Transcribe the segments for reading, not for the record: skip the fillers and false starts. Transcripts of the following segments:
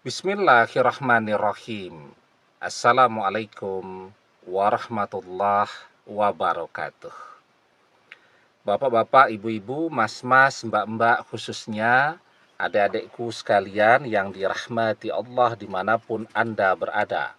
Bismillahirrahmanirrahim. Assalamualaikum warahmatullahi wabarakatuh. Bapak-bapak, ibu-ibu, mas-mas, mbak-mbak, khususnya adik-adikku sekalian yang dirahmati Allah dimanapun Anda berada.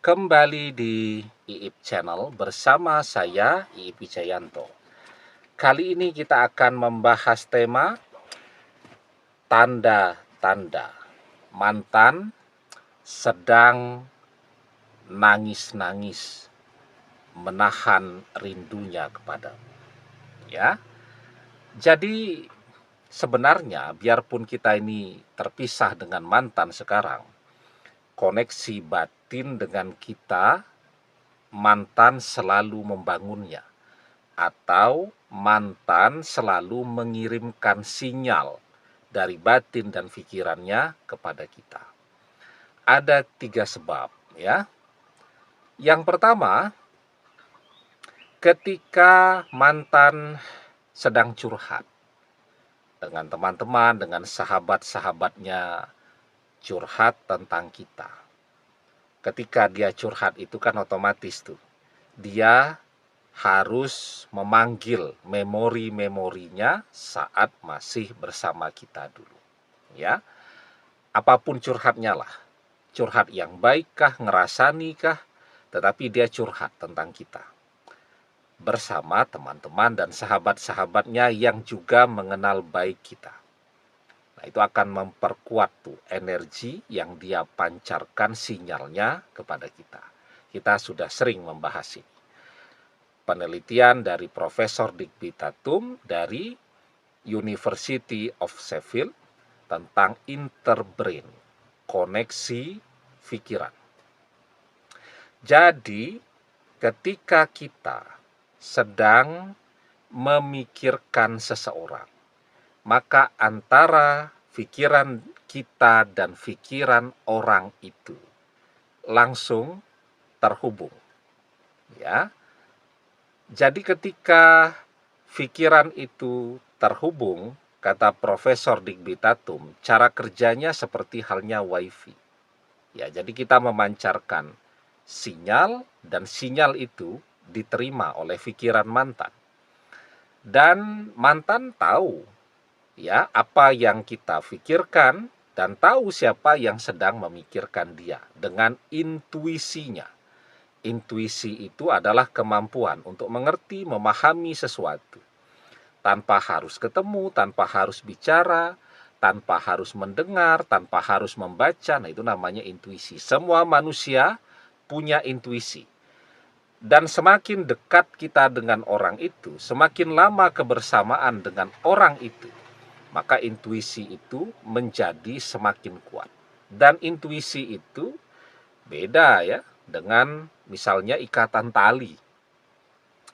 Kembali di IIP Channel bersama saya, IIP Wijayanto. Kali ini kita akan membahas tema tanda-tanda mantan sedang nangis-nangis menahan rindunya kepadamu. Ya. Jadi sebenarnya biarpun kita ini terpisah dengan mantan sekarang, koneksi batin dengan kita mantan selalu membangunnya, atau mantan selalu mengirimkan sinyal dari batin dan pikirannya kepada kita. Ada 3 sebab, ya. Yang pertama, ketika mantan sedang curhat dengan teman-teman, dengan sahabat-sahabatnya, curhat tentang kita. Ketika dia curhat itu kan otomatis tuh, dia harus memanggil memori-memorinya saat masih bersama kita dulu. Ya, apapun curhatnya lah. Curhat yang baik kah, ngerasani kah, tetapi dia curhat tentang kita bersama teman-teman dan sahabat-sahabatnya yang juga mengenal baik kita. Nah, itu akan memperkuat tuh energi yang dia pancarkan sinyalnya kepada kita. Kita sudah sering membahas ini. Penelitian dari Profesor Digby Tatum dari University of Sheffield tentang interbrain, koneksi pikiran. Jadi, ketika kita sedang memikirkan seseorang, maka antara pikiran kita dan pikiran orang itu langsung terhubung. Ya. Jadi ketika pikiran itu terhubung, kata Profesor Digby Tatum, cara kerjanya seperti halnya WiFi. Ya, jadi kita memancarkan sinyal dan sinyal itu diterima oleh pikiran mantan. Dan mantan tahu ya apa yang kita pikirkan dan tahu siapa yang sedang memikirkan dia dengan intuisinya. Intuisi itu adalah kemampuan untuk mengerti, memahami sesuatu. Tanpa harus ketemu, tanpa harus bicara, tanpa harus mendengar, tanpa harus membaca. Nah, itu namanya intuisi. Semua manusia punya intuisi. Dan semakin dekat kita dengan orang itu, semakin lama kebersamaan dengan orang itu, maka intuisi itu menjadi semakin kuat. Dan intuisi itu beda ya dengan misalnya ikatan tali.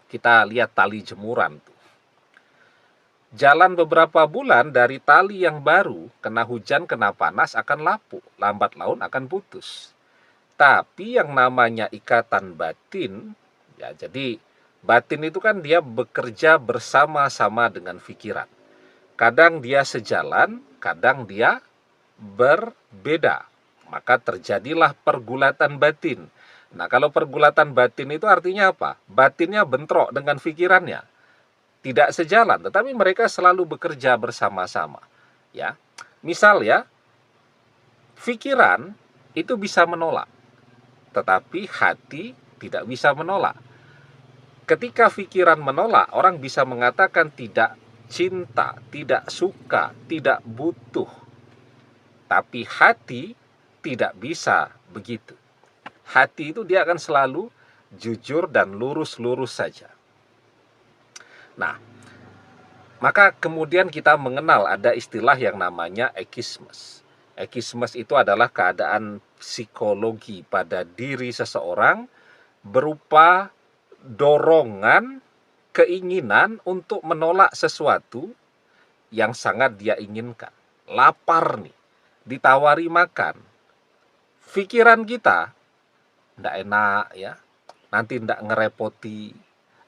Kita lihat tali jemuran tuh. Jalan beberapa bulan dari tali yang baru, kena hujan, kena panas akan lapuk, lambat laun akan putus. Tapi yang namanya ikatan batin, ya jadi batin itu kan dia bekerja bersama-sama dengan pikiran. Kadang dia sejalan, kadang dia berbeda. Maka terjadilah pergulatan batin. Nah, kalau pergulatan batin itu artinya apa? Batinnya bentrok dengan pikirannya. Tidak sejalan, tetapi mereka selalu bekerja bersama-sama. Ya, misal ya, pikiran itu bisa menolak, tetapi hati tidak bisa menolak. Ketika pikiran menolak, orang bisa mengatakan tidak cinta, tidak suka, tidak butuh. Tapi hati tidak bisa begitu. Hati itu dia akan selalu jujur dan lurus-lurus saja. Nah, maka kemudian kita mengenal ada istilah yang namanya ekismes. Ekismes itu adalah keadaan psikologi pada diri seseorang berupa dorongan, keinginan untuk menolak sesuatu yang sangat dia inginkan. Lapar nih, ditawari makan. Pikiran kita, ndak enak ya, nanti ndak ngerepoti.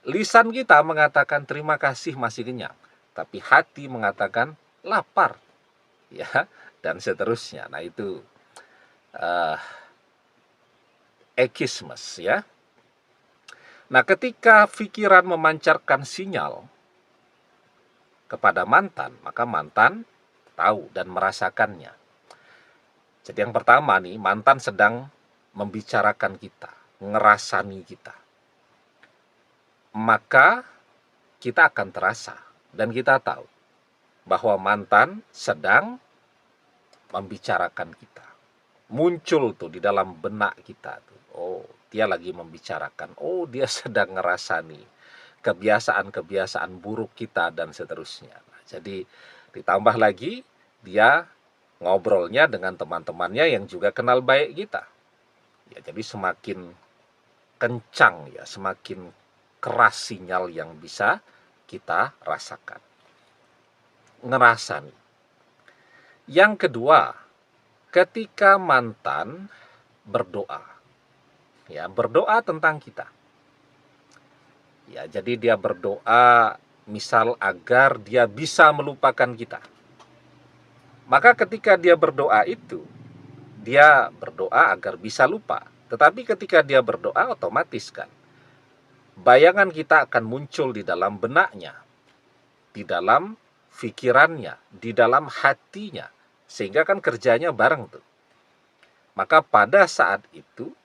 Lisan kita mengatakan terima kasih masih kenyang, tapi hati mengatakan lapar, ya, dan seterusnya. Nah itu. uh, ekismes ya. Nah, ketika pikiran memancarkan sinyal kepada mantan, maka mantan tahu dan merasakannya. Jadi yang pertama nih, mantan sedang membicarakan kita, ngerasani kita. Maka kita akan terasa dan kita tahu bahwa mantan sedang membicarakan kita. Muncul tuh di dalam benak kita tuh. Oh, dia lagi membicarakan. Oh, dia sedang ngerasani kebiasaan-kebiasaan buruk kita dan seterusnya. Nah, jadi ditambah lagi dia ngobrolnya dengan teman-temannya yang juga kenal baik kita. Ya, jadi semakin kencang ya, semakin keras sinyal yang bisa kita rasakan. Ngerasani. Yang kedua, ketika mantan berdoa. Ya, berdoa tentang kita. Ya, jadi dia berdoa misal agar dia bisa melupakan kita. Maka ketika dia berdoa itu, dia berdoa agar bisa lupa. Tetapi ketika dia berdoa otomatis kan, bayangan kita akan muncul di dalam benaknya, di dalam pikirannya, di dalam hatinya. Sehingga kan kerjanya bareng tuh. Maka pada saat itu,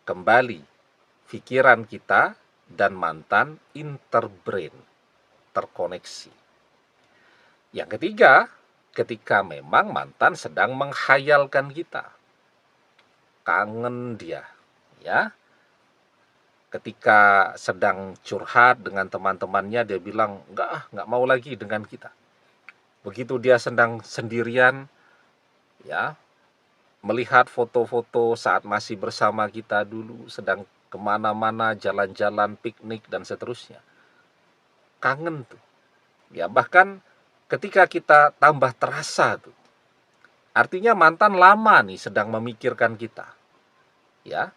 kembali pikiran kita dan mantan interbrain, terkoneksi. Yang ketiga, ketika memang mantan sedang menghayalkan kita, kangen dia, ya. Ketika sedang curhat dengan teman-temannya, dia bilang, nggak mau lagi dengan kita. Begitu dia sedang sendirian, ya, melihat foto-foto saat masih bersama kita dulu, sedang kemana-mana, jalan-jalan, piknik, dan seterusnya. Kangen tuh. Ya, bahkan ketika kita tambah terasa tuh, artinya mantan lama nih sedang memikirkan kita. Ya.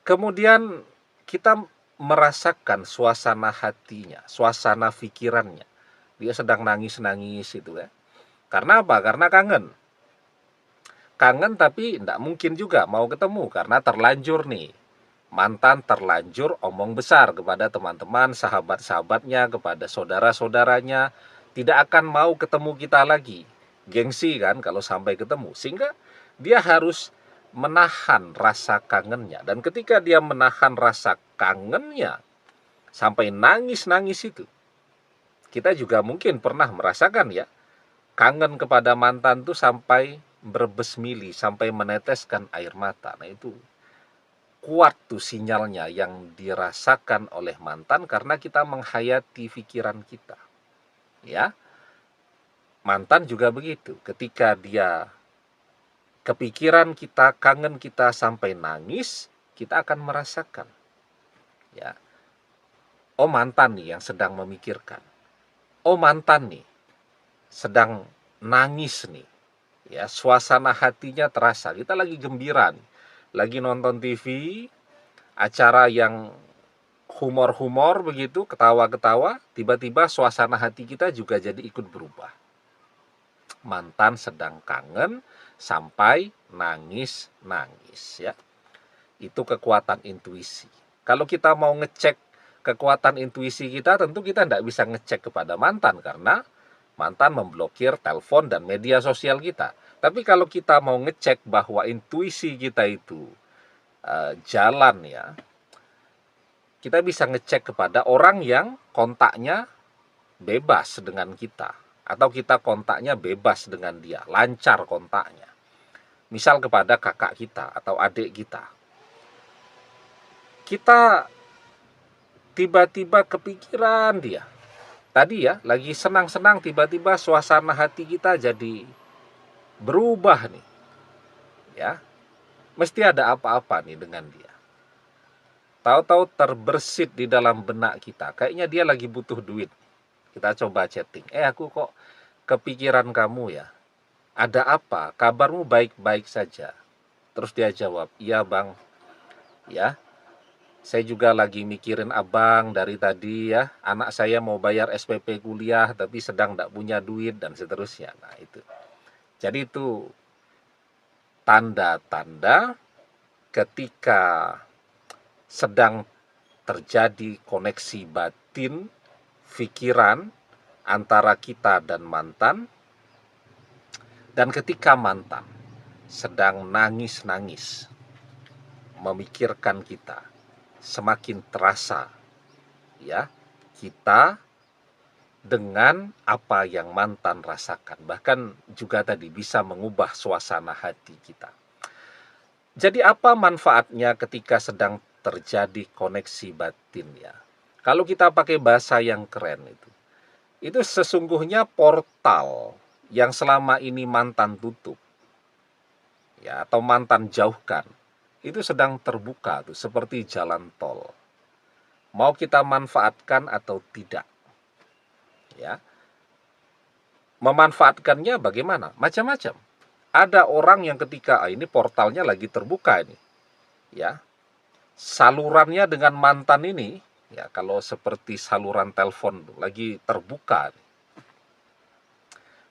Kemudian kita merasakan suasana hatinya, suasana pikirannya. Dia sedang nangis-nangis itu ya. Karena apa? Karena kangen. Kangen tapi tidak mungkin juga mau ketemu karena terlanjur nih. Mantan terlanjur omong besar kepada teman-teman, sahabat-sahabatnya, kepada saudara-saudaranya. Tidak akan mau ketemu kita lagi. Gengsi kan kalau sampai ketemu. Sehingga dia harus menahan rasa kangennya. Dan ketika dia menahan rasa kangennya, sampai nangis-nangis itu, kita juga mungkin pernah merasakan ya, kangen kepada mantan tuh sampai berbesmili, sampai meneteskan air mata. Nah itu kuat tuh sinyalnya yang dirasakan oleh mantan karena kita menghayati pikiran kita. Ya, mantan juga begitu. Ketika dia kepikiran kita, kangen kita sampai nangis, kita akan merasakan. Ya, oh mantan nih yang sedang memikirkan. Oh mantan nih sedang nangis nih. Ya, suasana hatinya terasa. Kita lagi gembira nih. Lagi nonton TV, acara yang humor-humor begitu, ketawa-ketawa, tiba-tiba suasana hati kita juga jadi ikut berubah. Mantan sedang kangen sampai nangis-nangis ya. Itu kekuatan intuisi. Kalau kita mau ngecek kekuatan intuisi kita, tentu kita tidak bisa ngecek kepada mantan karena mantan memblokir telepon dan media sosial kita. Tapi kalau kita mau ngecek bahwa intuisi kita itu jalan ya, kita bisa ngecek kepada orang yang kontaknya bebas dengan kita. Atau kita kontaknya bebas dengan dia, lancar kontaknya. Misal kepada kakak kita atau adik kita. Kita tiba-tiba kepikiran dia. Tadi ya, lagi senang-senang tiba-tiba suasana hati kita jadi berubah nih. Ya, mesti ada apa-apa nih dengan dia. Tahu-tahu terbersit di dalam benak kita. Kayaknya dia lagi butuh duit. Kita coba chatting. Aku kok kepikiran kamu ya. Ada apa? Kabarmu baik-baik saja. Terus dia jawab, iya bang. Ya, saya juga lagi mikirin abang dari tadi ya. Anak saya mau bayar SPP kuliah tapi sedang tidak punya duit dan seterusnya. Nah itu. Jadi itu tanda-tanda ketika sedang terjadi koneksi batin, pikiran antara kita dan mantan, dan ketika mantan sedang nangis-nangis memikirkan kita, semakin terasa ya kita dengan apa yang mantan rasakan. Bahkan juga tadi bisa mengubah suasana hati kita. Jadi apa manfaatnya ketika sedang terjadi koneksi batin ya? Kalau kita pakai bahasa yang keren itu sesungguhnya portal yang selama ini mantan tutup ya, atau mantan jauhkan, itu sedang terbuka tuh, seperti jalan tol. Mau kita manfaatkan atau tidak ya. Memanfaatkannya bagaimana? Macam-macam. Ada orang yang ketika ini portalnya lagi terbuka ini ya, salurannya dengan mantan ini ya, kalau seperti saluran telepon lagi terbuka,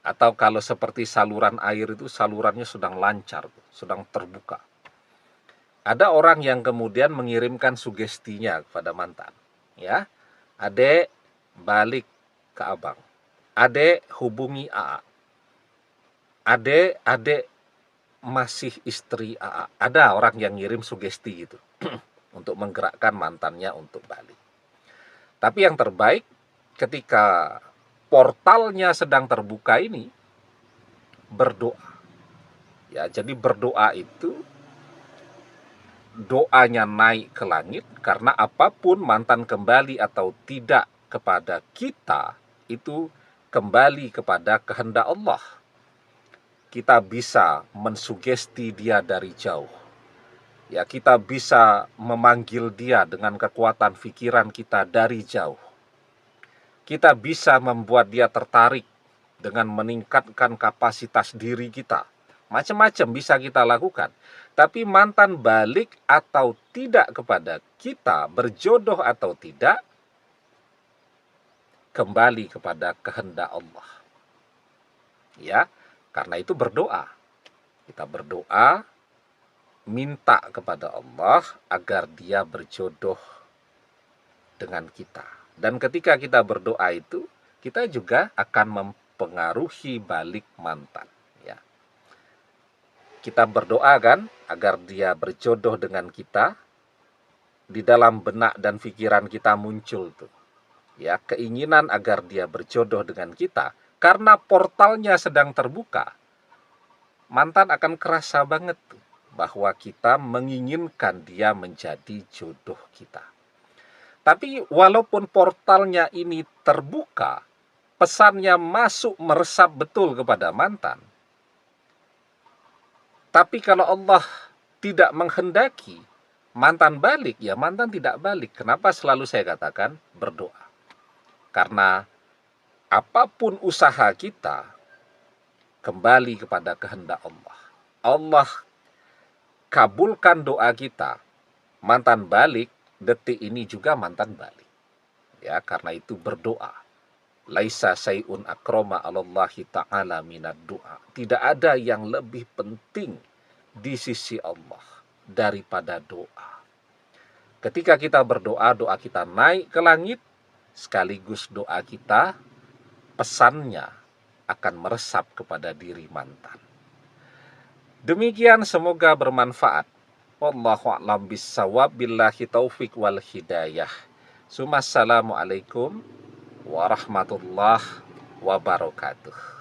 atau kalau seperti saluran air itu salurannya sedang lancar, sedang terbuka. Ada orang yang kemudian mengirimkan sugestinya kepada mantan ya, adek balik ke abang, adek hubungi AA, adek masih istri AA. Ada orang yang ngirim sugesti gitu untuk menggerakkan mantannya untuk balik. Tapi yang terbaik ketika portalnya sedang terbuka ini, berdoa. Ya, jadi berdoa itu doanya naik ke langit, karena apapun mantan kembali atau tidak kepada kita itu kembali kepada kehendak Allah. Kita bisa mensugesti dia dari jauh. Ya, kita bisa memanggil dia dengan kekuatan pikiran kita dari jauh. Kita bisa membuat dia tertarik dengan meningkatkan kapasitas diri kita. Macam-macam bisa kita lakukan. Tapi mantan balik atau tidak kepada kita, berjodoh atau tidak, kembali kepada kehendak Allah. Ya, karena itu berdoa. Kita berdoa, minta kepada Allah agar dia berjodoh dengan kita. Dan ketika kita berdoa itu, kita juga akan mempengaruhi balik mantan. Ya. Kita berdoa kan agar dia berjodoh dengan kita. Di dalam benak dan pikiran kita muncul tuh ya keinginan agar dia berjodoh dengan kita. Karena portalnya sedang terbuka, mantan akan kerasa banget tuh bahwa kita menginginkan dia menjadi jodoh kita. Tapi walaupun portalnya ini terbuka, pesannya masuk meresap betul kepada mantan. Tapi kalau Allah tidak menghendaki mantan balik, ya mantan tidak balik. Kenapa selalu saya katakan berdoa? Karena apapun usaha kita, kembali kepada kehendak Allah. Allah kabulkan doa kita, mantan balik, detik ini juga mantan balik. Ya, karena itu berdoa. Laisa sayun akroma alallahi ta'ala minad doa. Tidak ada yang lebih penting di sisi Allah daripada doa. Ketika kita berdoa, doa kita naik ke langit, sekaligus doa kita, pesannya akan meresap kepada diri mantan. Demikian, semoga bermanfaat. Wallahu a'lam bissawab, billahi taufik wal hidayah. Assalamualaikum warahmatullahi wabarakatuh.